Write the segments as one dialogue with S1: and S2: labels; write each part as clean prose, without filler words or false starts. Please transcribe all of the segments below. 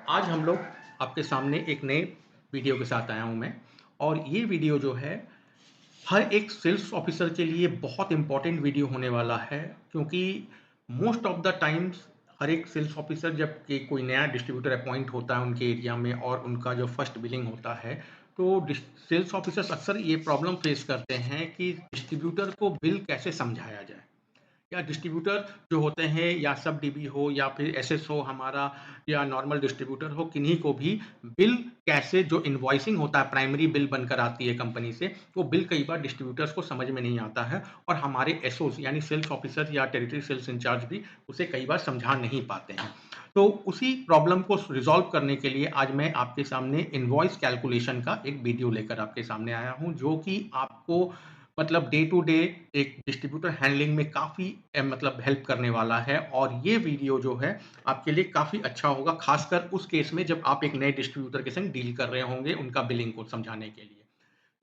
S1: आज हम लोग आपके सामने एक नए वीडियो के साथ आया हूँ मैं। और ये वीडियो जो है हर एक सेल्स ऑफिसर के लिए बहुत इम्पोर्टेंट वीडियो होने वाला है, क्योंकि मोस्ट ऑफ द टाइम्स हर एक सेल्स ऑफिसर जब कि कोई नया डिस्ट्रीब्यूटर अपॉइंट होता है उनके एरिया में और उनका जो फर्स्ट बिलिंग होता है, तो सेल्स ऑफिसर्स अक्सर ये प्रॉब्लम फेस करते हैं कि डिस्ट्रीब्यूटर को बिल कैसे समझाया जाए, या डिस्ट्रीब्यूटर जो होते हैं या सब डीबी हो या फिर एसएस हो हमारा, या नॉर्मल डिस्ट्रीब्यूटर हो, किन्हीं को भी बिल कैसे, जो इनवॉइसिंग होता है प्राइमरी बिल बनकर आती है कंपनी से, वो बिल कई बार डिस्ट्रीब्यूटर्स को समझ में नहीं आता है। और हमारे एसओस यानी सेल्स ऑफिसर या टेरिटरी सेल्स इंचार्ज भी उसे कई बार समझा नहीं पाते हैं। तो उसी प्रॉब्लम को रिजॉल्व करने के लिए आज मैं आपके सामने इनवॉइस कैलकुलेशन का एक वीडियो लेकर आपके सामने आया हूं, जो कि आपको मतलब डे टू डे एक डिस्ट्रीब्यूटर हैंडलिंग में काफ़ी मतलब हेल्प करने वाला है। और ये वीडियो जो है आपके लिए काफ़ी अच्छा होगा, खासकर उस केस में जब आप एक नए डिस्ट्रीब्यूटर के संग डील कर रहे होंगे उनका बिलिंग को समझाने के लिए।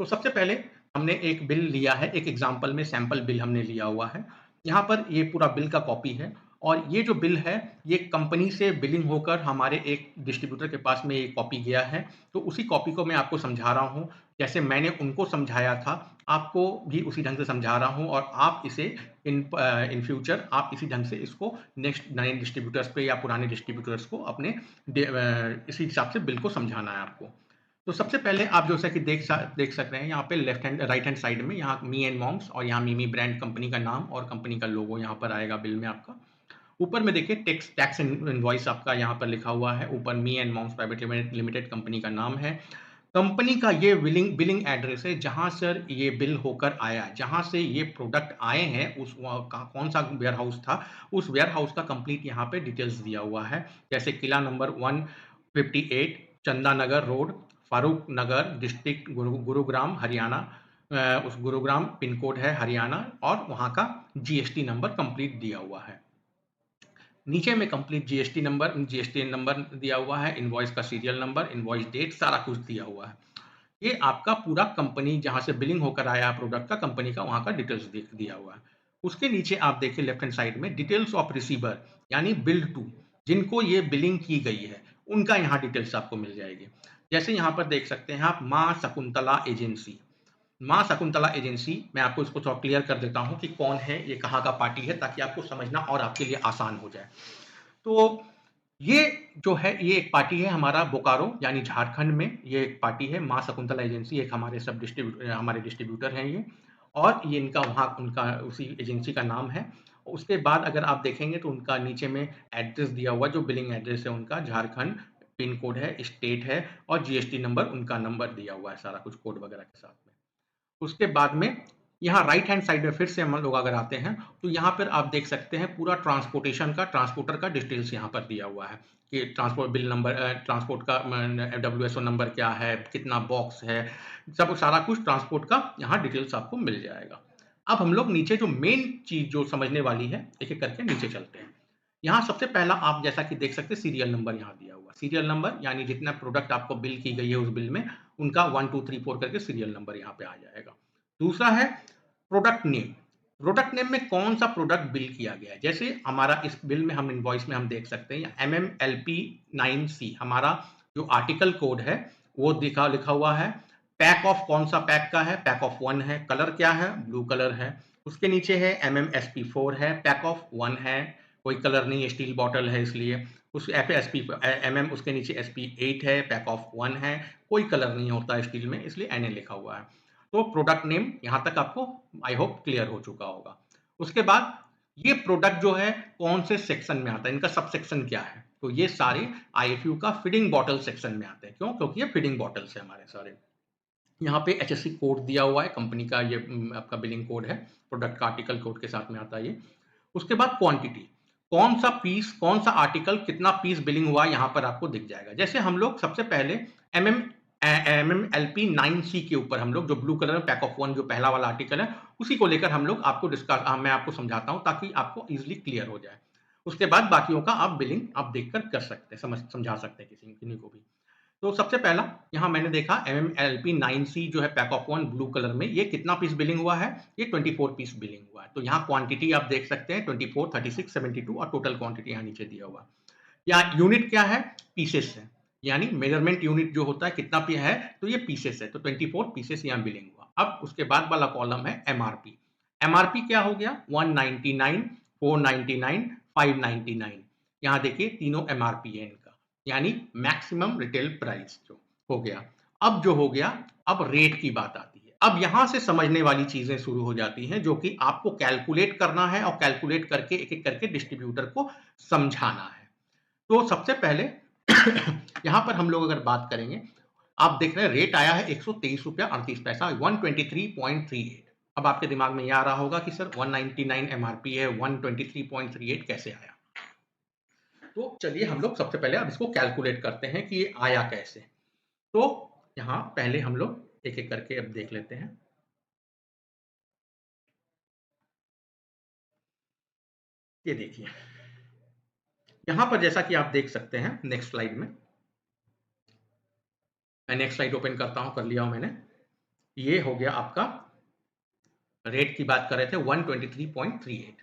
S1: तो सबसे पहले हमने एक बिल लिया है, एक एग्जाम्पल में सैंपल बिल हमने लिया हुआ है। यहाँ पर ये पूरा बिल का कॉपी है, और ये जो बिल है ये कंपनी से बिलिंग होकर हमारे एक डिस्ट्रीब्यूटर के पास में ये कॉपी गया है। तो उसी कॉपी को मैं आपको समझा रहा हूँ, जैसे मैंने उनको समझाया था आपको भी उसी ढंग से समझा रहा हूँ। और आप इसे इन फ्यूचर आप इसी ढंग से इसको नेक्स्ट नए डिस्ट्रीब्यूटर्स पे या पुराने डिस्ट्रीब्यूटर्स को अपने इसी हिसाब से बिल को समझाना है आपको। तो सबसे पहले आप जैसा कि देख सक रहे हैं यहाँ पे left hand right hand side में, यहाँ मी एंड मॉम्स और यहाँ मिमी ब्रांड कंपनी का नाम और कंपनी का लोगो यहाँ पर आएगा बिल में आपका। ऊपर में देखिए टैक्स टैक्स इनवॉइस आपका यहाँ पर लिखा हुआ है, ऊपर me and moms private limited company का नाम है। कंपनी का ये बिलिंग बिलिंग एड्रेस है जहां सर ये बिल होकर आया है, जहां से ये प्रोडक्ट आए हैं, उस कौन सा वेयर हाउस था, उस वेयर हाउस का कंप्लीट यहाँ पे डिटेल्स दिया हुआ है। जैसे किला नंबर 158 चंदा नगर रोड, फारूक नगर डिस्ट्रिक्ट गुरुग्राम हरियाणा। उस गुरुग्राम पिन कोड है हरियाणा, और वहाँ का जीएसटी नंबर कंप्लीट दिया हुआ है। नीचे में कंप्लीट जीएसटी नंबर दिया हुआ है, इनवॉइस का सीरियल नंबर, इनवॉइस डेट, सारा कुछ दिया हुआ है। ये आपका पूरा कंपनी जहाँ से बिलिंग होकर आया प्रोडक्ट का, कंपनी का वहाँ का डिटेल्स दिया हुआ है। उसके नीचे आप देखिए लेफ्ट हैंड साइड में डिटेल्स ऑफ रिसीवर यानी बिल टू, जिनको ये बिलिंग की गई है उनका यहाँ डिटेल्स आपको मिल जाएगी। जैसे यहाँ पर देख सकते हैं आप, माँ शकुंतला एजेंसी। माँ शकुंतला एजेंसी, मैं आपको इसको थोड़ा क्लियर कर देता हूँ कि कौन है, ये कहाँ का पार्टी है, ताकि आपको समझना और आपके लिए आसान हो जाए। तो ये जो है ये एक पार्टी है हमारा बोकारो यानी झारखंड में, ये एक पार्टी है माँ शकुंतला एजेंसी, एक हमारे सब डिस्ट्रीब्यूटर हमारे डिस्ट्रीब्यूटर हैं ये। और ये इनका वहाँ उनका उसी एजेंसी का नाम है। उसके बाद अगर आप देखेंगे तो उनका नीचे में एड्रेस दिया हुआ, जो बिलिंग एड्रेस है उनका झारखंड, पिन कोड है, स्टेट है, और जीएसटी नंबर उनका नंबर दिया हुआ है, सारा कुछ कोड वगैरह के साथ में। उसके बाद में यहाँ राइट हैंड साइड में फिर से हम लोग अगर आते हैं तो यहाँ पर आप देख सकते हैं पूरा ट्रांसपोर्टेशन का, ट्रांसपोर्टर का डिटेल्स यहाँ पर दिया हुआ है कि ट्रांसपोर्ट बिल नंबर, ट्रांसपोर्ट का डब्ल्यूएसओ नंबर क्या है, कितना बॉक्स है, सब सारा कुछ ट्रांसपोर्ट का यहाँ डिटेल्स आपको मिल जाएगा। अब हम लोग नीचे जो मेन चीज जो समझने वाली है, एक एक करके नीचे चलते हैं। यहाँ सबसे पहला आप जैसा कि देख सकते हैं सीरियल नंबर यहाँ दिया हुआ, सीरियल नंबर यानी जितना प्रोडक्ट आपको बिल की गई है उस बिल में उनका 1 2 3 4 करके सीरियल नंबर यहाँ पे आ जाएगा। दूसरा है प्रोडक्ट नेम। प्रोडक्ट नेम में कौन सा प्रोडक्ट बिल किया गया है, जैसे हमारा इस बिल में हम इनवॉइस में हम देख सकते हैं MMLP9C हमारा जो आर्टिकल कोड है वो दिखा लिखा हुआ है। पैक ऑफ कौन सा पैक का है, पैक ऑफ 1 है, कलर क्या है, ब्लू कलर है। उसके नीचे है MMSP4 है, पैक ऑफ 1 है, कोई कलर नहीं, स्टील बॉटल है इसलिए। उस एफ एस पी MM उसके नीचे SP8 है, पैक ऑफ 1 है, कोई कलर नहीं होता स्टील में इसलिए NA लिखा हुआ है। तो प्रोडक्ट नेम यहाँ तक आपको आई होप क्लियर हो चुका होगा। उसके बाद ये प्रोडक्ट जो है कौन से सेक्शन में आता है, इनका सब सेक्शन क्या है, तो ये सारे IFU का फीडिंग बॉटल सेक्शन में आते हैं। क्यों? क्योंकि ये फीडिंग बॉटल्स है हमारे सारे। यहाँ पे HSC कोड दिया हुआ है कंपनी का, ये आपका बिलिंग कोड है, प्रोडक्ट का आर्टिकल कोड के साथ में आता है ये। उसके बाद क्वांटिटी, कौन सा पीस, कौन सा आर्टिकल, कितना पीस बिलिंग हुआ यहाँ पर आपको दिख जाएगा। जैसे हम लोग सबसे पहले MMLP9C के ऊपर हम लोग जो ब्लू कलर में पैक ऑफ 1 जो पहला वाला आर्टिकल है उसी को लेकर हम लोग आपको डिस्कस मैं आपको समझाता हूँ ताकि आपको इजीली क्लियर हो जाए। उसके बाद बाकियों का आप बिलिंग आप देखकर कर सकते हैं, समझा सकते हैं किसी को भी। तो सबसे पहला यहाँ मैंने देखा MMLP9C जो है पैक ऑफ 1 ब्लू कलर में, ये कितना पीस बिलिंग हुआ है, ये 24 पीस बिलिंग हुआ है। तो यहाँ क्वांटिटी आप देख सकते हैं 24, 36, 72 और टोटल क्वांटिटी यहाँ नीचे दिया हुआ। या यूनिट क्या है, पीसेस है, यानी मेजरमेंट यूनिट जो होता है कितना पे है, तो ये पीसेस है, तो 24 पीसेस यहाँ बिलिंग हुआ। अब उसके बाद वाला कॉलम है एमआरपी। एमआरपी क्या हो गया, 199, 499, 599। यहाँ देखिए तीनों एमआरपी है इनका, यानी मैक्सिमम रिटेल प्राइस जो हो गया। अब जो हो गया, अब रेट की बात आती है। अब यहां से समझने वाली चीजें शुरू हो जाती हैं, जो कि आपको कैलकुलेट करना है और कैलकुलेट करके एक एक करके डिस्ट्रीब्यूटर को समझाना है। तो सबसे पहले यहां पर हम लोग अगर बात करेंगे, आप देख रहे हैं रेट आया है 123 रुपया 38 पैसा, 123.38। अब आपके दिमाग में यह आ रहा होगा कि सर 199 एमआरपी है, 123.38 कैसे आया। तो चलिए हम लोग सबसे पहले अब इसको कैलकुलेट करते हैं कि ये आया कैसे। तो यहाँ पहले हम लोग एक एक करके अब देख लेते हैं। ये देखिए यहां पर जैसा कि आप देख सकते हैं नेक्स्ट स्लाइड में, मैं नेक्स्ट स्लाइड ओपन करता हूं, कर लिया हूं मैंने। ये हो गया आपका रेट की बात कर रहे थे 123.38।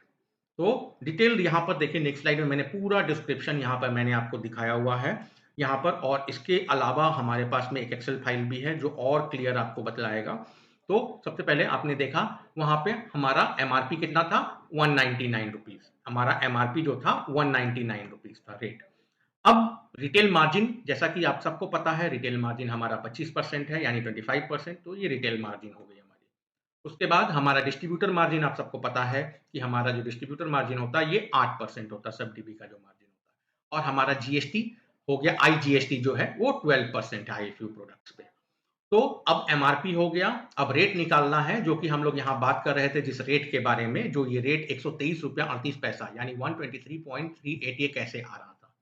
S1: तो डिटेल यहाँ पर देखिए नेक्स्ट स्लाइड में मैंने पूरा डिस्क्रिप्शन यहाँ पर मैंने आपको दिखाया हुआ है यहाँ पर, और इसके अलावा हमारे पास में एक एक्सेल फाइल भी है जो और क्लियर आपको बतलाएगा। तो सबसे पहले आपने देखा वहां पे हमारा एमआरपी कितना था, 199 रुपीज। हमारा एमआरपी जो था 199 रुपीज था रेट। अब रिटेल मार्जिन, जैसा कि आप सबको पता है रिटेल मार्जिन हमारा 25% है, यानी 25%। तो ये रिटेल मार्जिन हो गई हमारी। उसके बाद हमारा डिस्ट्रीब्यूटर मार्जिन, आप सबको पता है कि हमारा जो डिस्ट्रीब्यूटर मार्जिन होता है ये 8% होता है, सब डीबी का जो मार्जिन होता है। और हमारा जीएसटी हो गया, आईजीएसटी जो है वो 12% है आईएफयू प्रोडक्ट्स पे। तो अब एमआरपी हो गया, अब रेट निकालना है, जो कि हम लोग यहाँ बात कर रहे थे जिस रेट के बारे में, जो ये रेट 123 रुपया 38 पैसा यानी 123.38 ये कैसे आ रहा था।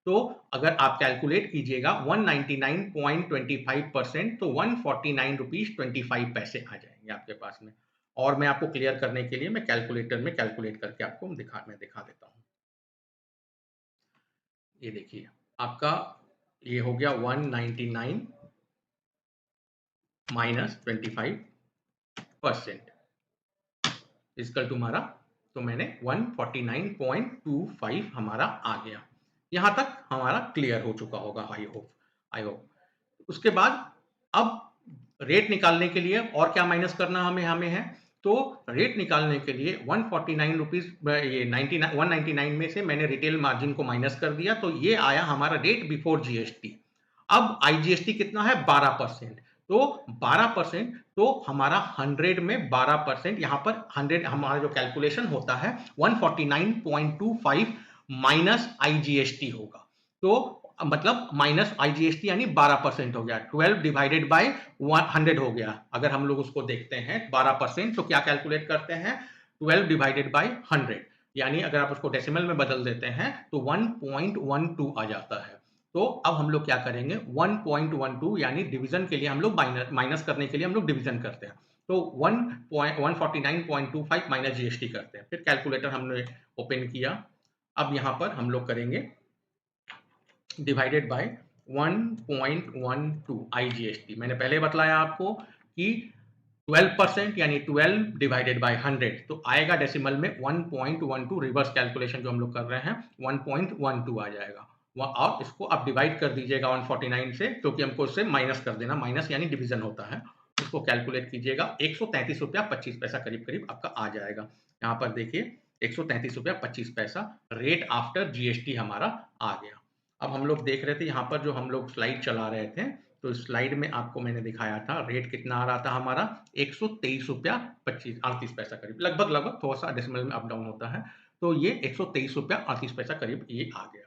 S1: तो अगर आप कैलकुलेट कीजिएगा 199.25% तो 149 रुपीज 25 पैसे आ जाएंगे आपके पास में। और मैं आपको क्लियर करने के लिए मैं कैलकुलेटर में कैलकुलेट करके आपको दिखा देता हूँ। ये देखिए आपका ये हो गया 199 माइनस 25% इजकल टू हमारा, तो मैंने 149.25 हमारा आ गया। यहां तक हमारा क्लियर हो चुका होगा, आई होप। उसके बाद अब रेट निकालने के लिए और क्या माइनस करना हमें है, तो रेट निकालने के लिए 149 रुपीज, ये 199 में से मैंने रिटेल मार्जिन को माइनस कर दिया, तो ये आया हमारा रेट बिफोर जीएसटी। अब आईजीएसटी कितना है, 12%। तो 12%, तो हमारा 100 में 12%, यहां पर 100 हमारा जो कैलकुलेशन होता है 149.25 माइनस आईजीएसटी होगा। तो मतलब माइनस आईजीएसटी यानी 12% हो गया, 12 डिवाइडेड बाय 100 हो गया। अगर हम लोग उसको देखते हैं 12%, तो क्या कैलकुलेट करते हैं, 12 डिवाइडेड बाय 100, यानी अगर आप उसको डेसिमल में बदल देते हैं तो 1.12 आ जाता है। तो अब हम लोग क्या करेंगे, 1.12 यानी डिवीजन के लिए हम लोग माइनस करने के लिए हम लोग डिवीजन करते हैं। तो 149.25 माइनस जीएसटी करते हैं, फिर कैलकुलेटर हमने ओपन किया। अब यहां पर हम लोग करेंगे डिवाइडेड बाय 1.12 आईजीएसटी। मैंने पहले बतलाया आपको कि 12% यानी 12 डिवाइडेड बाय 100, तो आएगा डेसिमल में 1.12। रिवर्स कैलकुलेशन जो हम लोग कर रहे हैं 1.12 आ जाएगा। और इसको आप डिवाइड कर दीजिएगा 149 से, क्योंकि हमको इससे माइनस कर देना, माइनस यानी डिवीजन होता है। इसको कैलकुलेट कीजिएगा 133 रुपया 25 पैसा करीब करीब आपका आ जाएगा। यहाँ पर देखिए 133 रुपया 25 पैसा रेट आफ्टर जीएसटी हमारा आ गया। अब हम लोग देख रहे थे यहाँ पर जो हम लोग स्लाइड चला रहे थे, तो स्लाइड में आपको मैंने दिखाया था रेट कितना आ रहा था हमारा, 123 रुपया 38 पैसा करीब, लगभग थोड़ा सा डेसिमल में अप डाउन होता है। तो ये 123 रुपया 38 पैसा करीब ये आ गया।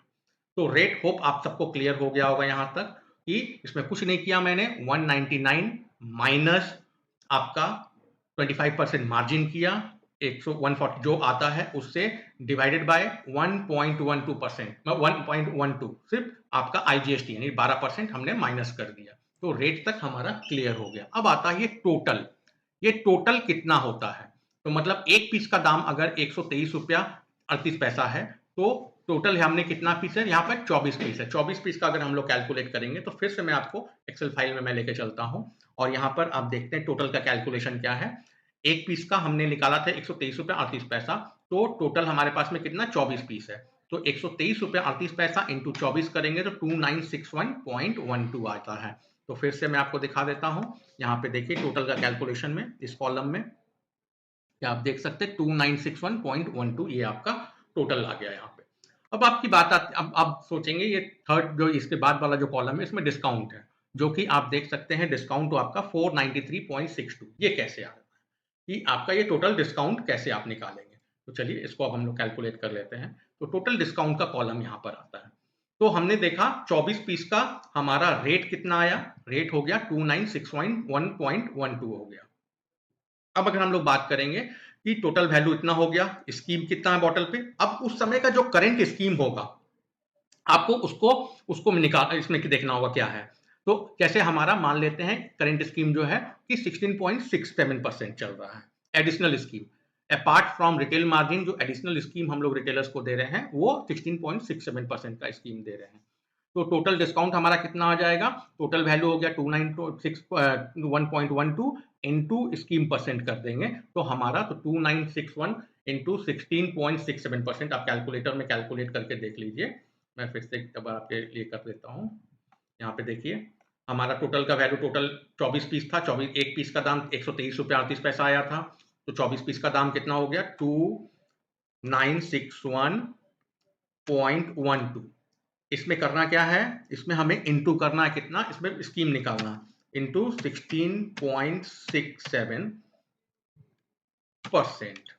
S1: तो रेट होप आप सबको क्लियर हो गया होगा यहाँ तक कि इसमें कुछ नहीं किया मैंने, 199 माइनस आपका 25% मार्जिन किया, 140 जो आता है उससे डिवाइडेड बाय 1.12%, 1.12 सिर्फ आपका आईजीएसटी यानी 12% हमने माइनस कर दिया। तो रेट तक हमारा क्लियर हो गया। अब आता है ये टोटल, ये टोटल कितना होता है। तो मतलब एक पीस का दाम अगर 123 रुपया 38 पैसा है, तो टोटल हमने कितना पीस है, यहाँ पर 24 पीस है। 24 पीस का अगर हम लोग कैलकुलेट करेंगे, तो फिर से मैं आपको एक्सेल फाइल में मैं लेके चलता हूँ, और यहाँ पर आप देखते हैं टोटल का कैलकुलेशन क्या है। एक पीस का हमने निकाला था 123 रुपया 38 पैसा, तो टोटल हमारे पास में कितना 24 पीस है। तो 123 रुपये 38 पैसा इंटू 24 करेंगे तो 2961.12 आता है। तो फिर से मैं आपको दिखा देता हूँ, यहाँ पे देखिए टोटल का कैलकुलेशन में इस कॉलम में क्या आप देख सकते हैं 2961.12 ये आपका टोटल आ गया यहाँ पे। अब आपकी बात आती, अब आप सोचेंगे ये थर्ड जो इसके बाद वाला जो कॉलम है इसमें डिस्काउंट है, जो कि आप देख सकते हैं डिस्काउंट तो आपका 493.62 ये कैसे आ रहा है कि आपका ये टोटल डिस्काउंट कैसे आप निकालेंगे। तो चलिए इसको अब हम लोग कैलकुलेट कर लेते हैं। तो टोटल डिस्काउंट का कॉलम यहाँ पर आता है। तो हमने देखा 24 पीस का हमारा रेट कितना आया, रेट हो गया 2961.12 हो गया। अब अगर हम लोग बात करेंगे कि टोटल वैल्यू इतना हो गया, स्कीम कितना है बॉटल पे, अब उस समय का जो करंट स्कीम होगा आपको उसको उसको निकाल इसमें देखना होगा क्या है। तो जैसे हमारा मान लेते हैं करंट स्कीम जो है कि 16.67% चल रहा है additional scheme, apart from retail margin जो एडिशनल स्कीम हम लोग रिटेलर्स को दे रहे हैं वो 16.67% का स्कीम दे रहे हैं। तो टोटल डिस्काउंट हमारा कितना आ जाएगा, टोटल वैल्यू हो गया 296.1.12 इंटू स्कीम परसेंट कर देंगे तो हमारा तो 2961 इंटू 16.67% आप कैलकुलेटर में कैलकुलेट करके देख लीजिए। मैं फिर से एक बार आपके लिए कर देता हूँ। यहाँ पे देखिए हमारा टोटल का वैल्यू टोटल 24 पीस था, 24 एक पीस का दाम 123 रुपये 38 पैसा आया था। तो 24 पीस का दाम कितना हो गया 2961.12। इसमें करना क्या है, इसमें हमें इंटू करना है कितना, इसमें स्कीम निकालना इंटू 16.67%।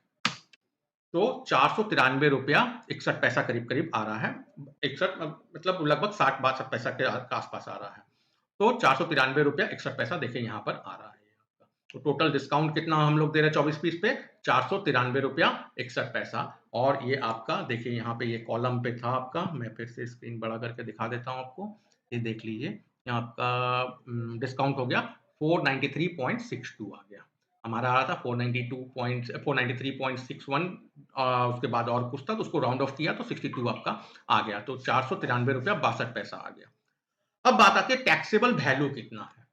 S1: तो 493 रुपया 61 पैसा करीब करीब आ रहा है, 61 मतलब लगभग 60-62 पैसा के आसपास आ रहा है। तो 493 रुपया 61 पैसा देखिए यहाँ पर आ रहा है। तो टोटल डिस्काउंट कितना हम लोग दे रहे हैं 24 पीस पे 493 रुपया 61 पैसा। और ये आपका देखिए यहाँ पे ये कॉलम पे था आपका, मैं फिर से स्क्रीन बड़ा करके दिखा देता हूँ आपको, ये देख लीजिए यहाँ आपका डिस्काउंट हो गया 493.62 आ गया, हमारा आ रहा था 493.61। उसके बाद और कुछ था तो उसको राउंड ऑफ किया तो 62 आपका आ गया, तो 493 रुपया 62 पैसा आ गया। अब बात आती है टैक्सेबल वैल्यू कितना है,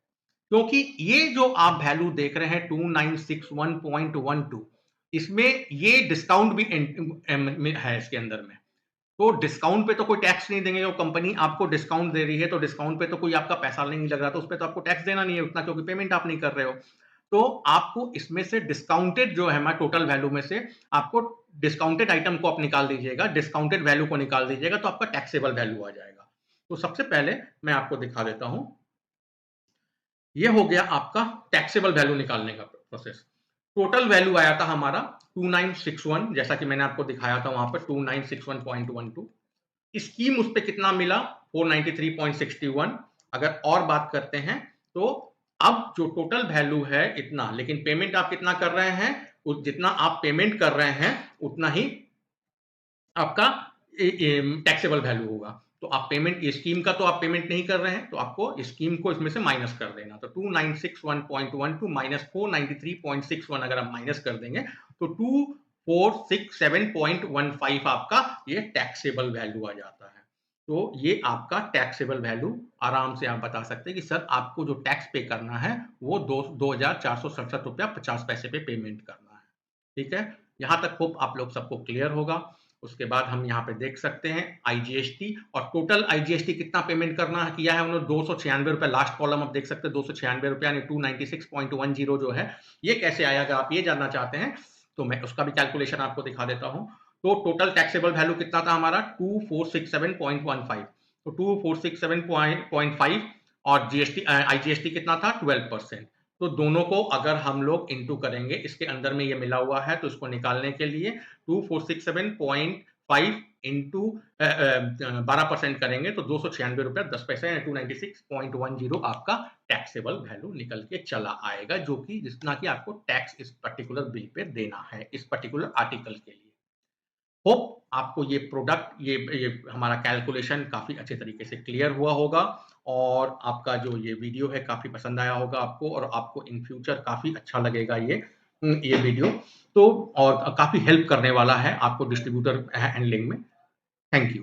S1: क्योंकि ये जो आप वैल्यू देख रहे हैं 2961.12 इसमें ये डिस्काउंट भी है इसके अंदर में। तो डिस्काउंट पे तो कोई टैक्स नहीं देंगे, जो कंपनी आपको डिस्काउंट दे रही है तो डिस्काउंट पे तो कोई आपका पैसा नहीं लग रहा, तो उस पे तो आपको टैक्स देना नहीं है उतना, क्योंकि पेमेंट आप नहीं कर रहे हो। तो आपको इसमें से डिस्काउंटेड जो है हमारा टोटल वैल्यू में से आपको डिस्काउंटेड आइटम को आप निकाल दीजिएगा, डिस्काउंटेड वैल्यू को निकाल दीजिएगा तो आपका टैक्सेबल वैल्यू आ जाएगा। तो सबसे पहले मैं आपको दिखा देता हूं, ये हो गया आपका टैक्सेबल वैल्यू निकालने का प्रोसेस। टोटल वैल्यू आया था हमारा 2961, जैसा कि मैंने आपको दिखाया था वहां पर 2961.12। स्कीम उस पे कितना मिला 493.61। अगर और बात करते हैं तो अब जो टोटल वैल्यू है इतना, लेकिन पेमेंट आप कितना कर रहे हैं, जितना आप पेमेंट कर रहे हैं उतना ही आपका टैक्सेबल वैल्यू होगा। तो आप पेमेंट स्कीम का तो आप पेमेंट नहीं कर रहे हैं तो आपको स्कीम को इसमें से माइनस कर देना। तो 2961.12 माइनस 493.61 अगर आप माइनस कर देंगे तो 2467.15 आपका ये टैक्सेबल वैल्यू आ जाता है। तो ये आपका टैक्सेबल वैल्यू आराम से आप बता सकते हैं कि सर आपको जो टैक्स पे करना है वो 2467 रुपया 50 पैसे पे पेमेंट करना है। ठीक है, यहाँ तक होप आप लोग सबको क्लियर होगा। उसके बाद हम यहाँ पे देख सकते हैं आईजीएसटी, और टोटल आईजीएसटी कितना पेमेंट करना है किया है उन्होंने 296 रुपए, लास्ट कॉलम आप देख सकते हैं 296 रुपया यानी 296.10 जो है ये कैसे आया, अगर आप ये जानना चाहते हैं तो मैं उसका भी कैलकुलेशन आपको दिखा देता हूँ। तो टोटल टैक्सेबल वैल्यू कितना था हमारा 2467.15, तो 2467.5 और जीएसटी आईजीएसटी कितना था 12%। तो दोनों को अगर हम लोग इंटू करेंगे, इसके अंदर में ये मिला हुआ है तो इसको निकालने के लिए 2467.5 इंटू 12% करेंगे तो 296 रुपया 10 पैसे यानी 296.10 आपका टैक्सेबल वैल्यू निकल के चला आएगा, जो कि जितना कि आपको टैक्स इस पर्टिकुलर बिल पे देना है इस पर्टिकुलर आर्टिकल के लिए। होप आपको ये प्रोडक्ट ये हमारा कैलकुलेशन काफ़ी अच्छे तरीके से क्लियर हुआ होगा और आपका जो ये वीडियो है काफ़ी पसंद आया होगा आपको, और आपको इन फ्यूचर काफ़ी अच्छा लगेगा ये वीडियो, तो और काफ़ी हेल्प करने वाला है आपको डिस्ट्रीब्यूटर हैंडलिंग में। Thank you.